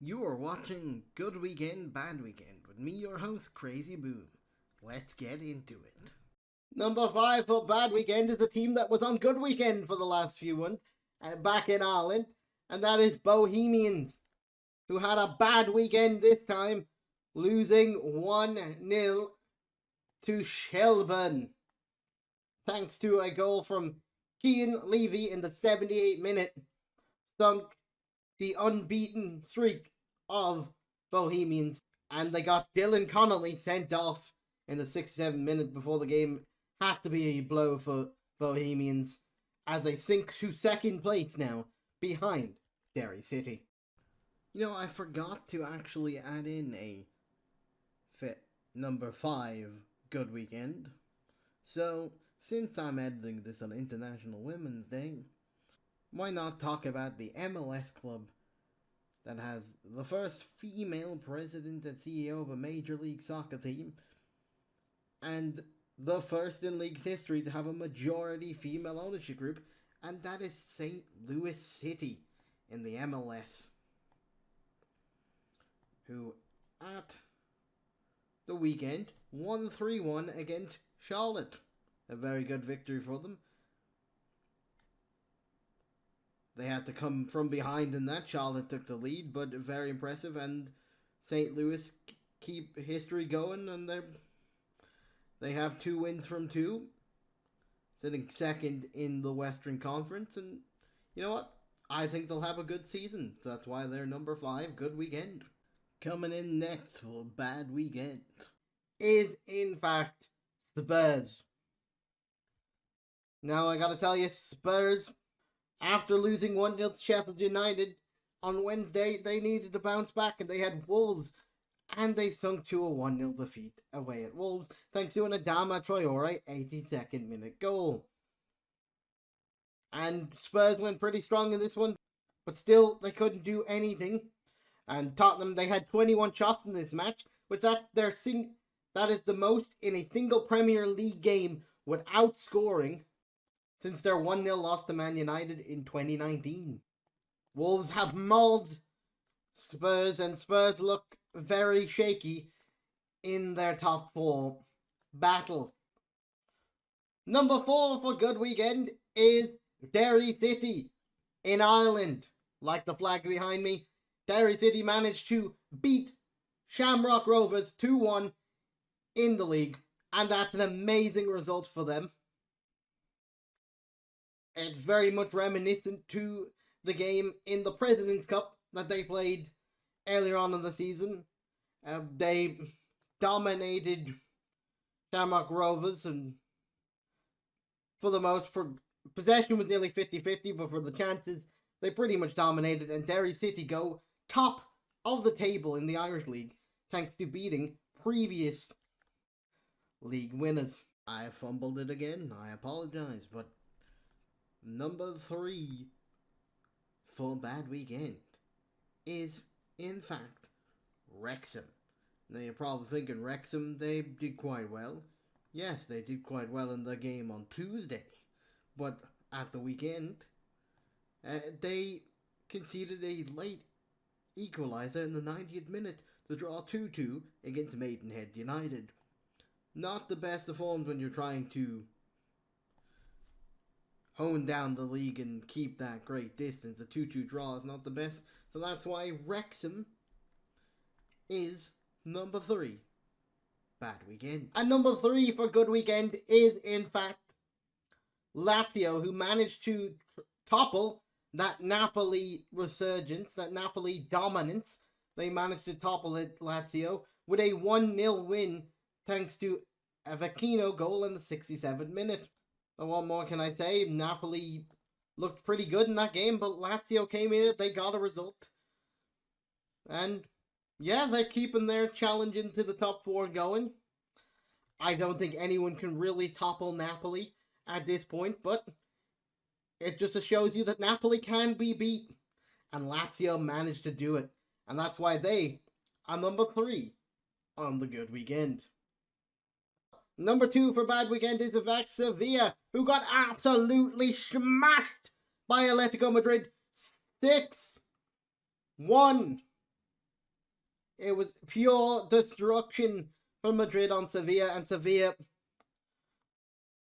You are watching Good Weekend, Bad Weekend with me, your host, Crazy Boom. Let's get into it. Number 5 for Bad Weekend is a team that was on Good Weekend for the last few months back in Ireland, and that is Bohemians, who had a bad weekend this time, losing 1-0 to Shelburne, thanks to a goal from Cian Levy in the 78th minute, sunk the unbeaten streak of Bohemians, and they got Dylan Connolly sent off in the 67th minute before the game. Has to be a blow for Bohemians as they sink to second place now behind Derry City. You know, I forgot to actually add in a fit number 5 Good Weekend. So, since I'm editing this on International Women's Day, why not talk about the MLS club that has the first female president and CEO of a Major League Soccer team, and the first in league's history to have a majority female ownership group, and that is St. Louis City in the MLS, who at the weekend won 3-1 against Charlotte. A very good victory for them. They had to come from behind in that. Charlotte took the lead, but very impressive, and St. Louis keep history going, and they have 2 wins from 2, sitting second in the Western Conference, and you know what? I think they'll have a good season. That's why they're number 5. Good weekend. Coming in next for Bad Weekend is, in fact, Spurs. Now, I gotta tell you, Spurs, after losing 1-0 to Sheffield United on Wednesday, they needed to bounce back, and they had Wolves, and they sunk to a 1-0 defeat away at Wolves, thanks to an Adama Traore 82nd minute goal. And Spurs went pretty strong in this one, but still, they couldn't do anything. And Tottenham, they had 21 shots in this match, which that is the most in a single Premier League game without scoring since their 1-0 loss to Man United in 2019. Wolves have mauled Spurs, and Spurs look very shaky in their top 4 battle. Number 4 for Good Weekend is Derry City in Ireland. Like the flag behind me, Derry City managed to beat Shamrock Rovers 2-1 in the league, and that's an amazing result for them. It's very much reminiscent to the game in the President's Cup that they played earlier on in the season. They dominated Shamrock Rovers, and for possession was nearly 50-50, but for the chances, they pretty much dominated, and Derry City go top of the table in the Irish League thanks to beating previous league winners. I fumbled it again, I apologize, but number 3 for Bad Weekend is, in fact, Wrexham. Now you're probably thinking Wrexham, they did quite well. Yes, they did quite well in the game on Tuesday, but at the weekend, they conceded a late equaliser in the 90th minute to draw 2-2 against Maidenhead United. Not the best of forms when you're trying to hone down the league and keep that great distance. A 2-2 draw is not the best, so that's why Wrexham is number 3. Bad Weekend. And number 3 for Good Weekend is, in fact, Lazio, who managed to topple that Napoli resurgence, that Napoli dominance. They managed to topple it, Lazio, with a 1-0 win thanks to a Vecchino goal in the 67th minute. And what more can I say? Napoli looked pretty good in that game, but Lazio came in it, they got a result. And yeah, they're keeping their challenge into the top 4 going. I don't think anyone can really topple Napoli at this point, but it just shows you that Napoli can be beat. And Lazio managed to do it. And that's why they are number 3 on the Good Weekend. Number 2 for Bad Weekend is Avax Sevilla, who got absolutely smashed by Atletico Madrid 6-1 It was pure destruction from Madrid on Sevilla, and Sevilla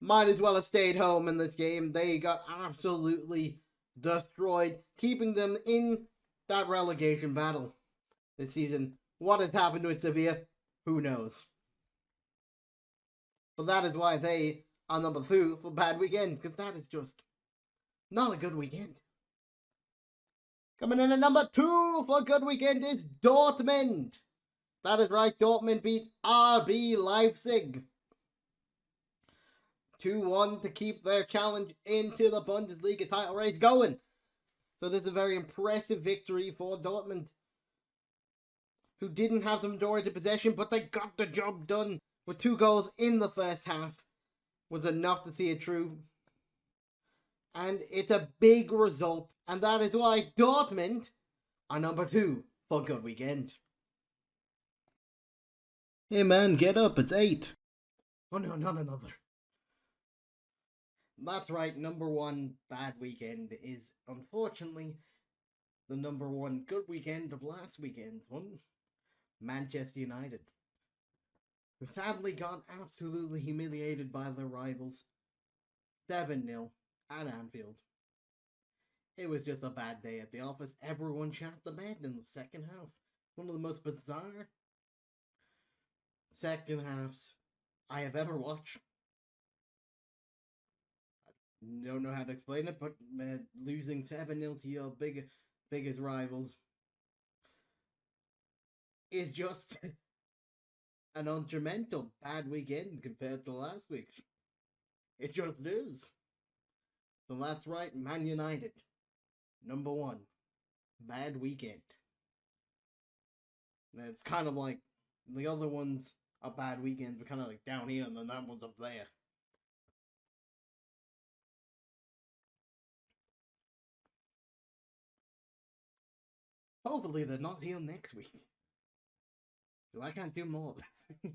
might as well have stayed home in this game. They got absolutely destroyed, keeping them in that relegation battle this season. What has happened with Sevilla? Who knows? But that is why they are number 2 for bad weekend, because that is just not a good weekend. Coming in at number 2 for good weekend is Dortmund. That is right, Dortmund beat RB Leipzig 2-1 to keep their challenge into the Bundesliga title race going. So this is a very impressive victory for Dortmund, who didn't have the majority of possession, but they got the job done with 2 goals in the first half. Was enough to see it through. And it's a big result, and that is why Dortmund are number 2 for good weekend. Hey man, get up, it's 8. Oh no, not another. That's right, number 1 bad weekend is unfortunately the number 1 good weekend of last weekend's one, Manchester United, who sadly got absolutely humiliated by their rivals 7-0 at Anfield. It was just a bad day at the office. Everyone shot the bed in the second half. One of the most bizarre second halves I have ever watched. I don't know how to explain it, but losing 7-0 to your biggest rivals is just an undetrimental bad weekend compared to last week's. It just is. So that's right, Man United, number 1, bad weekend. It's kind of like the other ones are bad weekends, but kind of like down here, and then that one's up there. Hopefully they're not here next week. I can't do more of this.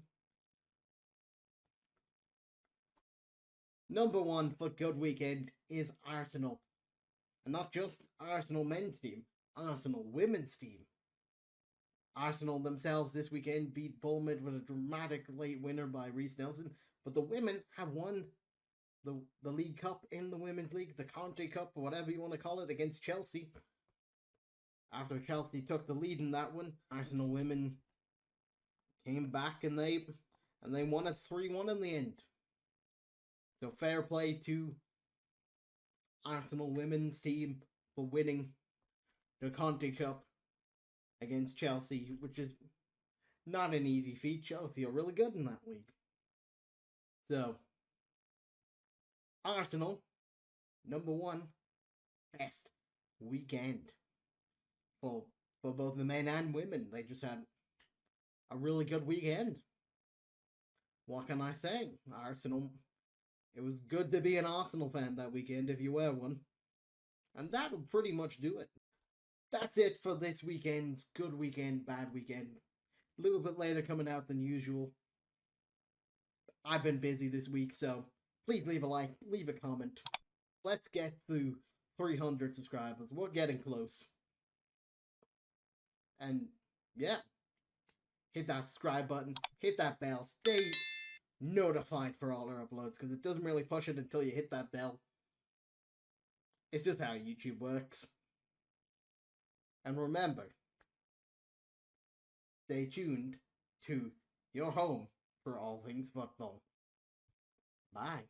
Number 1 for good weekend is Arsenal. And not just Arsenal men's team, Arsenal women's team. Arsenal themselves this weekend beat Bournemouth with a dramatic late winner by Reece Nelson. But the women have won the League Cup in the Women's League, the Conte Cup, or whatever you want to call it, against Chelsea. After Chelsea took the lead in that one, Arsenal women came back and they won it 3-1 in the end. So fair play to Arsenal women's team for winning the Conte Cup against Chelsea, which is not an easy feat. Chelsea are really good in that league. So, Arsenal, number 1, best weekend for both the men and women. They just had a really good weekend. What can I say? Arsenal. It was good to be an Arsenal fan that weekend if you were one. And that'll pretty much do it. That's it for this weekend's good weekend, bad weekend. A little bit later coming out than usual. I've been busy this week, so please leave a like, leave a comment. Let's get through 300 subscribers. We're getting close. And yeah, hit that subscribe button, hit that bell, stay notified for all our uploads, because it doesn't really push it until you hit that bell. It's just how YouTube works. And remember, stay tuned to your home for all things football. Bye.